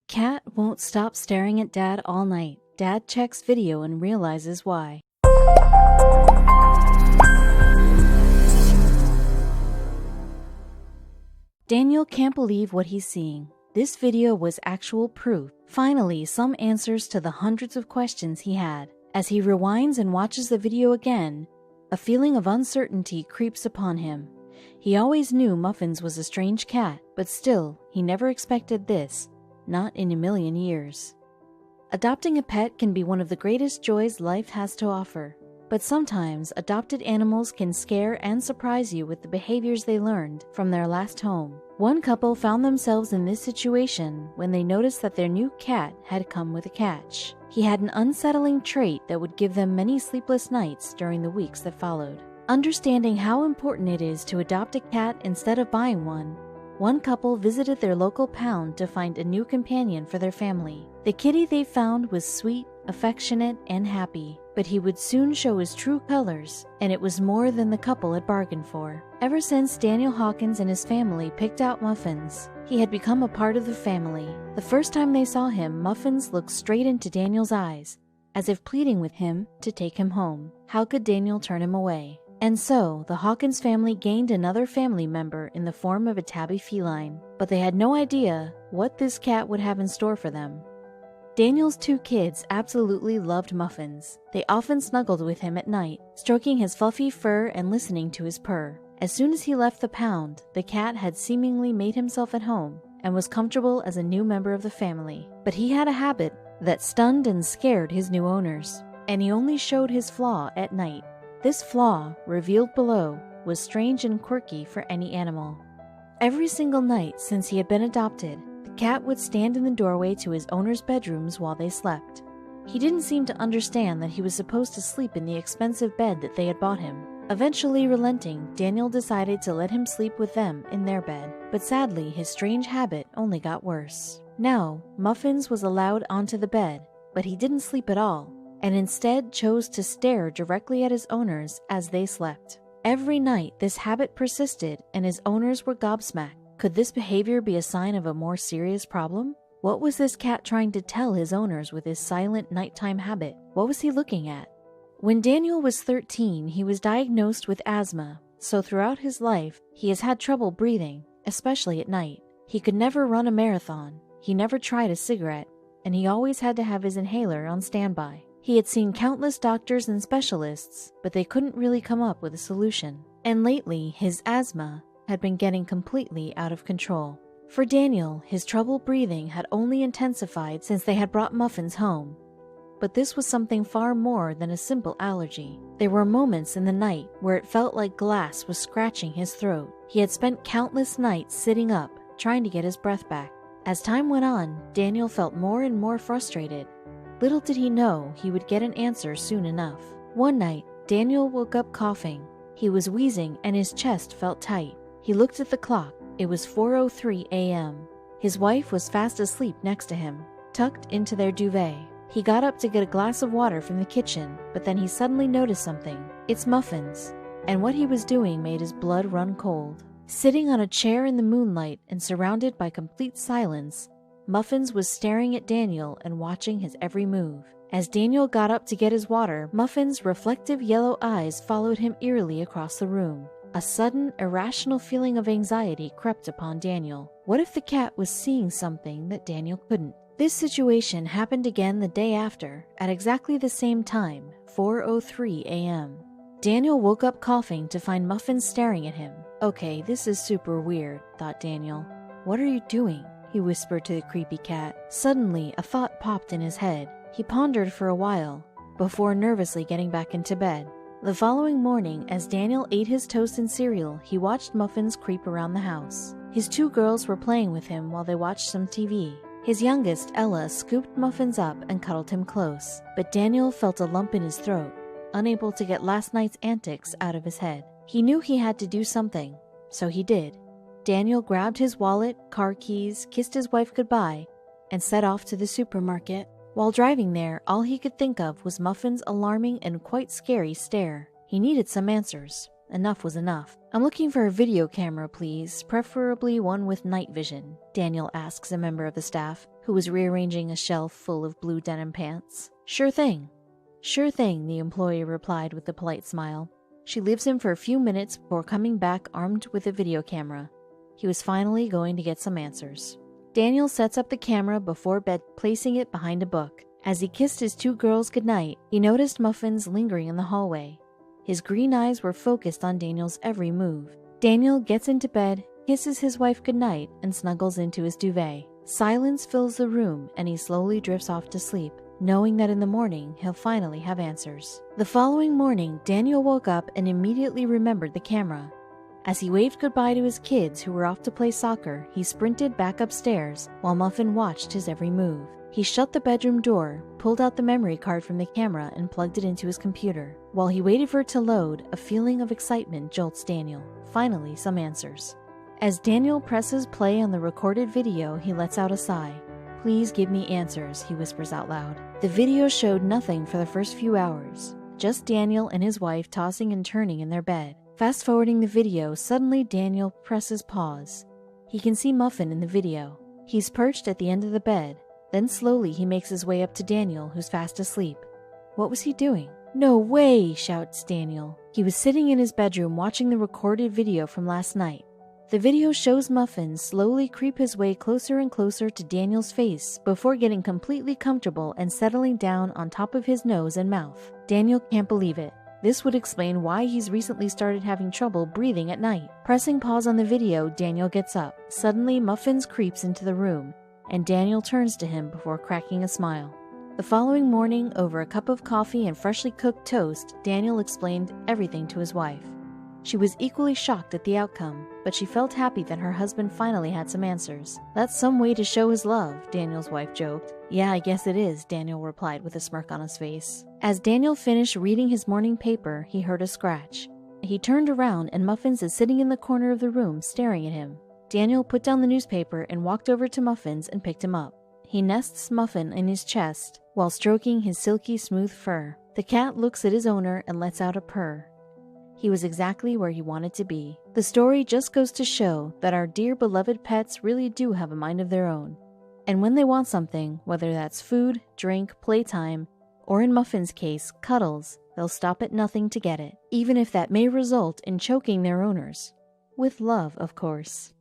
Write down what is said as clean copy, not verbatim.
Cat won't stop staring at Dad all night. Dad checks video and realizes why. Daniel can't believe what he's seeing. This video was actual proof. Finally, some answers to the hundreds of questions he had. As he rewinds and watches the video again, a feeling of uncertainty creeps upon him. He always knew Muffins was a strange cat, but still, he never expected this. Not in a million years. Adopting a pet can be one of the greatest joys life has to offer. But sometimes, adopted animals can scare and surprise you with the behaviors they learned from their last home. One couple found themselves in this situation when they noticed that their new cat had come with a catch. He had an unsettling trait that would give them many sleepless nights during the weeks that followed. Understanding how important it is to adopt a cat instead of buying one couple visited their local pound to find a new companion for their family. The kitty they found was sweet, affectionate, and happy, but he would soon show his true colors, and it was more than the couple had bargained for. Ever since Daniel Hawkins and his family picked out Muffins, he had become a part of the family. The first time they saw him, Muffins looked straight into Daniel's eyes, as if pleading with him to take him home. How could Daniel turn him away? And so, the Hawkins family gained another family member in the form of a tabby feline, but they had no idea what this cat would have in store for them. Daniel's two kids absolutely loved Muffins. They often snuggled with him at night, stroking his fluffy fur and listening to his purr. As soon as he left the pound, the cat had seemingly made himself at home and was comfortable as a new member of the family. But he had a habit that stunned and scared his new owners, and he only showed his flaw at night. This flaw, revealed below, was strange and quirky for any animal. Every single night since he had been adopted, the cat would stand in the doorway to his owner's bedrooms while they slept. He didn't seem to understand that he was supposed to sleep in the expensive bed that they had bought him. Eventually relenting, Daniel decided to let him sleep with them in their bed, but sadly his strange habit only got worse. Now, Muffins was allowed onto the bed, but he didn't sleep at all, and instead chose to stare directly at his owners as they slept. Every night, this habit persisted, and his owners were gobsmacked. Could this behavior be a sign of a more serious problem? What was this cat trying to tell his owners with his silent nighttime habit? What was he looking at? When Daniel was 13, he was diagnosed with asthma, so throughout his life, he has had trouble breathing, especially at night. He could never run a marathon, he never tried a cigarette, and he always had to have his inhaler on standby. He had seen countless doctors and specialists, but they couldn't really come up with a solution. And lately, his asthma had been getting completely out of control. For Daniel, his trouble breathing had only intensified since they had brought Muffins home. But this was something far more than a simple allergy. There were moments in the night where it felt like glass was scratching his throat. He had spent countless nights sitting up, trying to get his breath back. As time went on, Daniel felt more and more frustrated. Little did he know he would get an answer soon enough. One night, Daniel woke up coughing. He was wheezing and his chest felt tight. He looked at the clock. It was 4:03 a.m. His wife was fast asleep next to him, tucked into their duvet. He got up to get a glass of water from the kitchen, but then he suddenly noticed something. It's Muffins, and what he was doing made his blood run cold. Sitting on a chair in the moonlight and surrounded by complete silence, Muffins was staring at Daniel and watching his every move. As Daniel got up to get his water, Muffins' reflective yellow eyes followed him eerily across the room. A sudden, irrational feeling of anxiety crept upon Daniel. What if the cat was seeing something that Daniel couldn't? This situation happened again the day after, at exactly the same time, 4:03 a.m. Daniel woke up coughing to find Muffins staring at him. Okay, this is super weird, thought Daniel. What are you doing? He whispered to the creepy cat. Suddenly, a thought popped in his head. He pondered for a while, before nervously getting back into bed. The following morning, as Daniel ate his toast and cereal, he watched Muffins creep around the house. His two girls were playing with him while they watched some TV. His youngest, Ella, scooped Muffins up and cuddled him close, but Daniel felt a lump in his throat, unable to get last night's antics out of his head. He knew he had to do something, so he did. Daniel grabbed his wallet, car keys, kissed his wife goodbye, and set off to the supermarket. While driving there, all he could think of was Muffins' alarming and quite scary stare. He needed some answers. Enough was enough. "I'm looking for a video camera, please, preferably one with night vision," Daniel asks a member of the staff, who was rearranging a shelf full of blue denim pants. Sure thing. Sure thing, the employee replied with a polite smile. She leaves him for a few minutes before coming back armed with a video camera. He was finally going to get some answers. Daniel sets up the camera before bed, placing it behind a book. As he kissed his 2 girls goodnight, he noticed Muffins lingering in the hallway. His green eyes were focused on Daniel's every move. Daniel gets into bed, kisses his wife goodnight, and snuggles into his duvet. Silence fills the room, and he slowly drifts off to sleep, knowing that in the morning he'll finally have answers. The following morning, Daniel woke up and immediately remembered the camera. As he waved goodbye to his kids who were off to play soccer, he sprinted back upstairs while Muffin watched his every move. He shut the bedroom door, pulled out the memory card from the camera, and plugged it into his computer. While he waited for it to load, a feeling of excitement jolts Daniel. Finally, some answers. As Daniel presses play on the recorded video, he lets out a sigh. "Please give me answers," he whispers out loud. The video showed nothing for the first few hours, just Daniel and his wife tossing and turning in their bed. Fast forwarding the video, suddenly Daniel presses pause. He can see Muffin in the video. He's perched at the end of the bed. Then slowly he makes his way up to Daniel, who's fast asleep. What was he doing? "No way!" shouts Daniel. He was sitting in his bedroom watching the recorded video from last night. The video shows Muffin slowly creep his way closer and closer to Daniel's face before getting completely comfortable and settling down on top of his nose and mouth. Daniel can't believe it. This would explain why he's recently started having trouble breathing at night. Pressing pause on the video, Daniel gets up. Suddenly, Muffin creeps into the room, and Daniel turns to him before cracking a smile. The following morning, over a cup of coffee and freshly cooked toast, Daniel explained everything to his wife. She was equally shocked at the outcome, but she felt happy that her husband finally had some answers. "That's some way to show his love," Daniel's wife joked. "Yeah, I guess it is," Daniel replied with a smirk on his face. As Daniel finished reading his morning paper, he heard a scratch. He turned around and Muffins is sitting in the corner of the room staring at him. Daniel put down the newspaper and walked over to Muffins and picked him up. He nests Muffin in his chest while stroking his silky smooth fur. The cat looks at his owner and lets out a purr. He was exactly where he wanted to be. The story just goes to show that our dear beloved pets really do have a mind of their own. And when they want something, whether that's food, drink, playtime, or in Muffin's case, cuddles, they'll stop at nothing to get it, even if that may result in choking their owners. With love, of course.